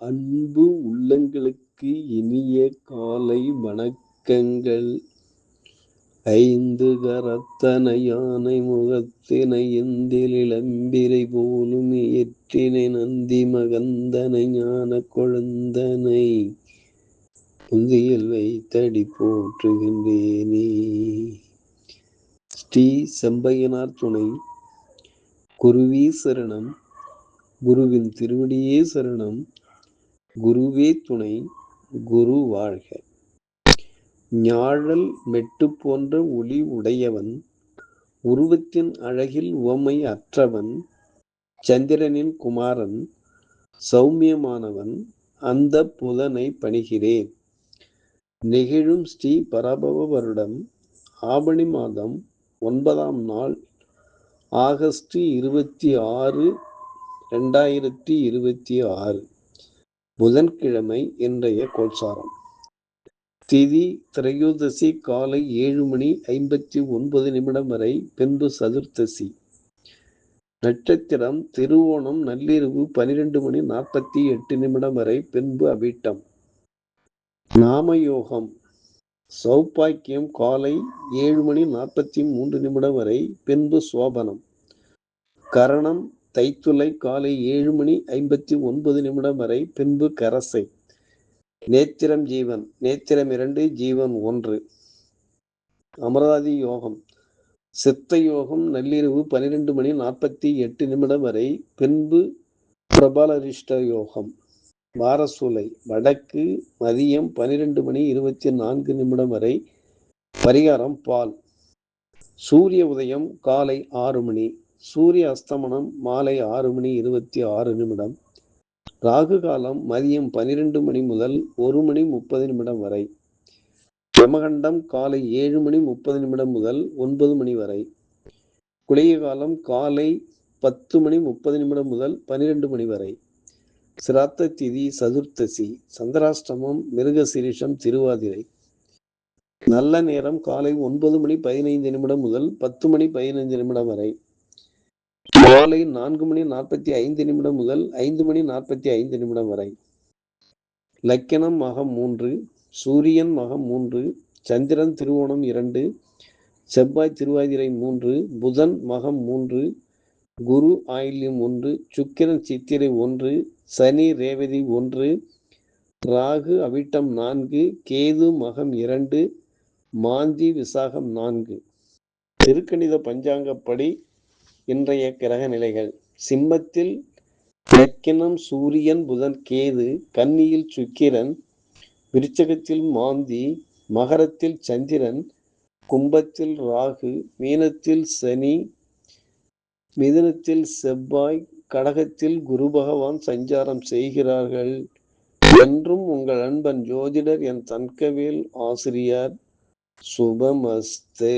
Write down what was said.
அன்பு உள்ளங்களுக்கு இனிய காலை வணக்கங்கள். ஐந்து கரத்தனை யானை முகத்தினை எந்தில் இளம்பிரை போலும் ஏற்றினை நந்தி மகந்தனை ஞான கொழுந்தனை புந்தியில் வைத்தடி போற்றுகின்றேனே. ஸ்ரீ செம்பையனார் துணை. குருவே சரணம். குருவின் திருவடியே சரணம். குருவே துணை. குரு வாழ்க. ஞாழல் மெட்டு போன்ற ஒளி உடையவன், உருவத்தின் அழகில் உவமை அற்றவன், சந்திரனின் குமாரன், சௌமியமானவன், அந்த புதனை பணிகிறேன். நெகிழும் ஸ்ரீ பராபவ வருடம் ஆவணி மாதம் 9ஆம் நாள், ஆகஸ்ட் 26, 2026 புதன்கிழமை. இன்றைய கோல்சாரம். திதி திரையோதசி காலை 7:59 வரை, பின்பு சதுர்த்தசி. நட்சத்திரம் திருவோணம் நள்ளிரவு 12:48 வரை, பின்பு அவிட்டம். நாமயோகம் சௌபாக்கியம் காலை 7:43 வரை, பின்பு சோபனம். கரணம் தைத்துளை காலை 7:59 வரை, பின்பு கரசை. நேத்திரம் ஜீவன். நேத்திரம் 2, ஜீவன் 1. அமராதி யோகம் சித்த யோகம் நள்ளிரவு 12:48 வரை, பின்பு பிரபலரிஷ்ட யோகம். வாரசூலை வடக்கு மதியம் 12:24 வரை, பரிகாரம் பால். சூரிய உதயம் காலை 6 மணி. சூரிய அஸ்தமனம் மாலை 6:26. ராகு காலம் மதியம் 12 மணி முதல் 1:30 வரை. யமகண்டம் காலை 7:30 முதல் 9 மணி வரை. குளிகை காலம் காலை 10:30 முதல் 12 மணி வரை. சிராத்த திதி சதுர்த்தசி. சந்திராஷ்டமம் மிருகசீரிஷம் திருவாதிரை. நல்ல நேரம் காலை 9:15 முதல் 10:15 வரை. மாலை 4:45 முதல் 5:45 வரை. லக்கினம் மகம் 3, சூரியன் மகம் 3, சந்திரன் திருவோணம் 2, செவ்வாய் திருவாதிரை 3, புதன் மகம் 3, குரு ஆயில்யம் 1, சுக்கிரன் சித்திரை 1, சனி ரேவதி 1, ராகு அவிட்டம் 4, கேது மகம் 2, மாந்தி விசாகம் 4. திருக்கணித பஞ்சாங்கப்படி இன்றைய கிரக நிலைகள். சிம்மத்தில் லக்கினம் சூரியன் புதன் கேது, கன்னியில் சுக்கிரன், விருச்சகத்தில் மாந்தி, மகரத்தில் சந்திரன், கும்பத்தில் ராகு, மீனத்தில் சனி, மிதுனத்தில் செவ்வாய், கடகத்தில் குரு பகவான் சஞ்சாரம் செய்கிறார்கள். என்றும் உங்கள் அன்பன் ஜோதிடர் என் தன்கவேல் ஆசிரியர். சுபமஸ்து.